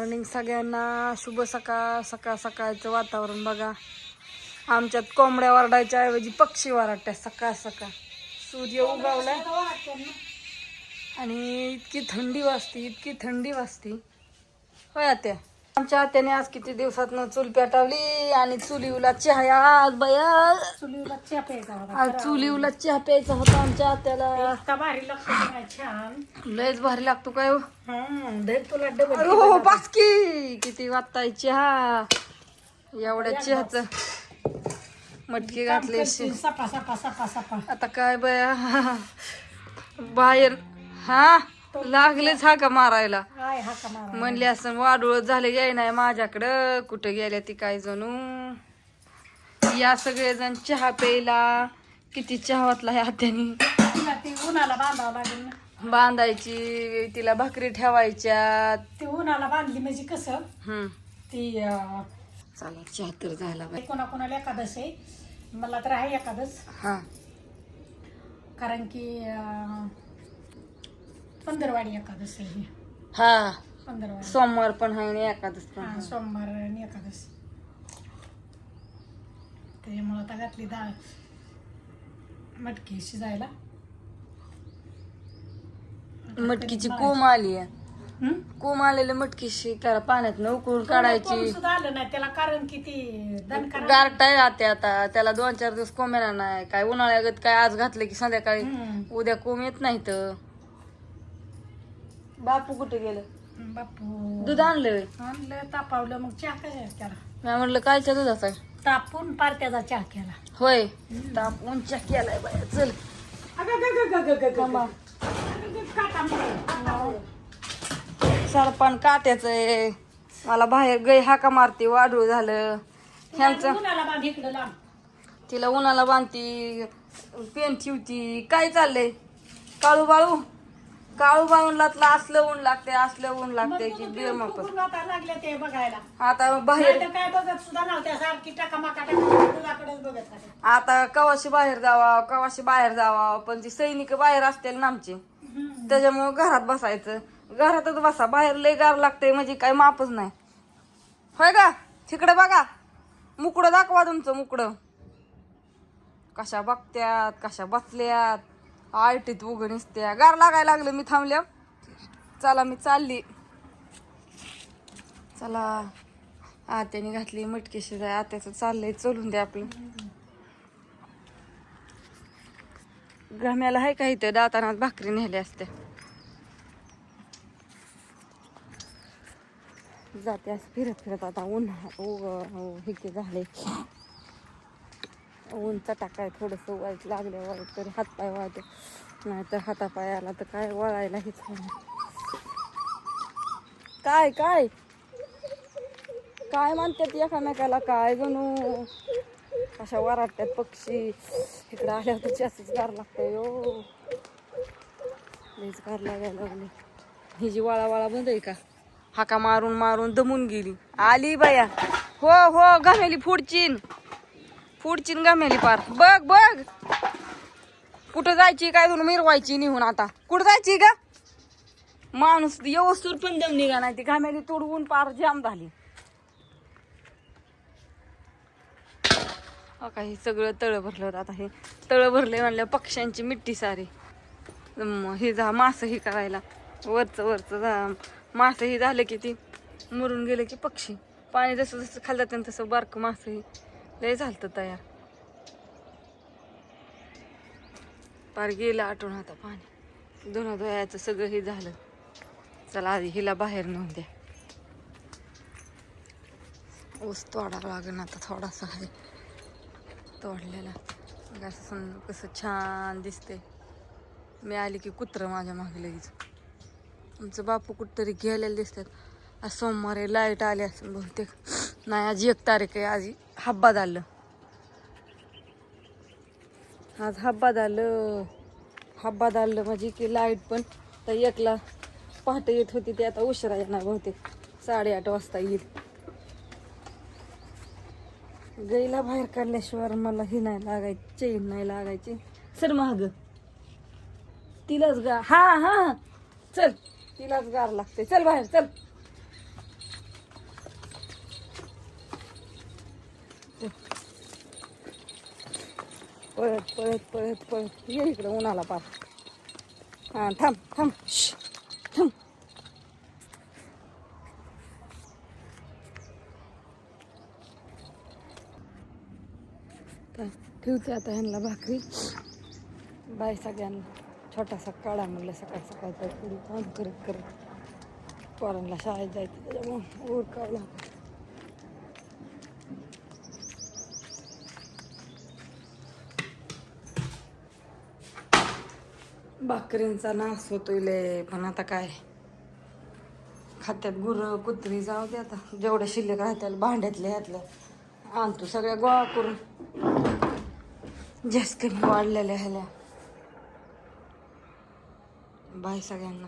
Morning सगळ्यांना. शुभ सकाळ. सकाळचं वातावरण बघा. आमच्यात कोंबड्या वरडायच्या ऐवजी पक्षी वरडतात सकाळ सकाळ. सूर्य उगवला आणि इतकी थंडी वाजते होय आत्या. आमच्या आत्याने आज किती दिवसातनं चूल पेटवली आणि चुलीवला चहा. आज बया चुलीवला चहा प्यायचा होता. आज चुलीवला चहा प्यायचा होता आमच्या आत्याला. इतका भारी लागतो की नाही छान. लयच भारी लागतो काय हो. धर तुला डबल. हो बासकी किती वाजताय चहा. एवढ्या चहाचं मटकी घातली. सपा सपा सपा सपा. आता काय बया बाहेर हा लागलेच हा का मारायला. काय हा का मारा. म्हणले असं वाडूळ झाले याय नाही माझ्याकडं. कुठं गेल्या ती काय जणू. या सगळेजण चहा प्यायला. किती चहा वाटला ह्या हात्यानी. तिला ती उन्हाला बांधावं लागेल ना. बांधायची तिला भाकरी ठेवायच्या. ती उन्हाला बांधली म्हणजे कसं ती चला चहा तर झाला बाई. कोणाकोणाला एकादश आहे. मला तर आहे एकादश. हा कारण की पंधरवाडी एकादश आहे ही. हा पंधरवाडी सोमवार पण आहे आणि एकादश पण आहे. सोमवार आणि एकादश. त्याच्यामुळं आता घातली डाळ मटकी शिजायला. मटकीची कोंब आली आहे. कोंब आलेली मटकीशी त्याला पाण्यात उकळून काढायची. सुद्धा आलं नाही त्याला कारण की ती दणकार गारटाय जाते आता त्याला 2-4 दिवस कोंब येणार नाही. काय उन्हाळ्यागत काय आज घातलं की संध्याकाळी उद्या कोंब येत नाही. तर बापू कुठे गेलं. बापू दूध आणलं. आणलं तापावलं मग चहा काय त्याला मी म्हणलं कायच्या दुधाचा आहे. तापून पार त्याचा चहा केला. होय तापून चहा केलाय बाया. चल सरपण काट्याच आहे. मला बाहेर गै हाका मारती वाढू झालं ह्यांचं. तिला उन्हाला बांधती पेन ठेवती. काय चाललंय काळू बाळूला असलं ऊन लागते की लागले ते बघायला. आता बाहेर काय बघत सुद्धा नव्हत्या. सारखी टाकामाका दुधाकडेच बघत होत्या. आता कवाशी बाहेर जावा पण ती सैनिक बाहेर असतील ना आमची. त्याच्यामुळं घरात बसायचं. घरातच बसा. बाहेर लय गार लागतंय म्हणजे काय मापच नाही होय का. तिकडे बघा मुकडं दाखवा तुमचं मुकडं. कशा बघत्यात कशा बसल्यात. आयटीत उघड निसत्या. गार लागायला लागलं मी थांबल्या. चला मी चालली. चला आत्याने घातली मटकी शिजाय. आत्याचं चाललंय चलून द्या आपलं. गम्याला आहे का इथं दातानात भाकरी नेल्या असत्या. जाते असं फिरत आता उन्हाळा हे झाले. ऊन चटाकाय थोडस वाईट लागल्यावर तरी हातपाय वाळते. नाही तर हातापायाला तर काय वळायला हेच काय काय काय म्हणतात एकामेकाला काय जणू. कशा वराटतात पक्षी. इकडे आल्यावर तर जास्तच गार लागतंय. हो लईच गार लागायला लागले. ही जी वाळा बंद आहे का. हाका मारून दमून गेली. आली बाया. हो घामेली फुडचीन घामेली पार. बघ कुठं जायची काय दोन मिरवायची निघून. आता कुठं जायची का माणूस व्यवस्थित पण दम निघा नाही. ती घामेली तुडवून पार जाम झाली. काही सगळं तळ भरलं होतं. आता हे तळ भरले म्हणल्या पक्ष्यांची मिट्टी सारी. हे मासं ही करायला वरचं मासं ही झालं की ती मरून गेले की पक्षी. पाणी जसं खाल्लं त्यानं तसं बारकं मासं ही लय झालतं तयार. पार गेलं आटून आता पाणी. धुयाचं सगळं हे झालं. चला आधी हिला बाहेर नेऊन द्या. ऊस तोडावं लागेल आता. थोडासा आहे तोडलेला. असं कसं छान दिसते. मी आली की कुत्रं माझ्या मागे लगेच. आमचं बापू कुठतरी गेलेलं दिसतात. आज सोमवारी लाईट आली असेल बहुतेक. नाही आज 1 तारीख आहे. आज हब्बा झालं. आज हब्बा झालं म्हणजे की लाईट पण तर 1ला पहाटे येत होती. ती आता उशिरा येणार बहुतेक 8:30 वाजता येईल. गईला बाहेर काढल्याशिवाय मला ही नाही लागायची. चैन नाही लागायची. सर महाग तिलाच गार. हा चल तिलाच गार लागते. चल बाहेर चल. नको. पळत पळत पळत पळत ये इकडं उन्हाला पार. हां थांब थांब श्श, थांब. तर ठेवते आता ह्यांना भाकरी. बाय सगळ्यांना. छोटासा काढा म्हणलं सकाळ सकाळ तर पुढे काम करत करत पोरांना शाळेत जायचं त्याच्यामुळं उरकावं लागतं. भाकरींचा नाश होतोय लय, पण आता काय खात्यात गुरं कुत्री जाऊ दे आता. जेवढ्या शिल्लक राहत्याला भांड्यातल्या ह्यातल्या आणतो सगळ्या गोळा करून. जास्त वाढलेल्या ह्याला. बाय सगळ्यांना.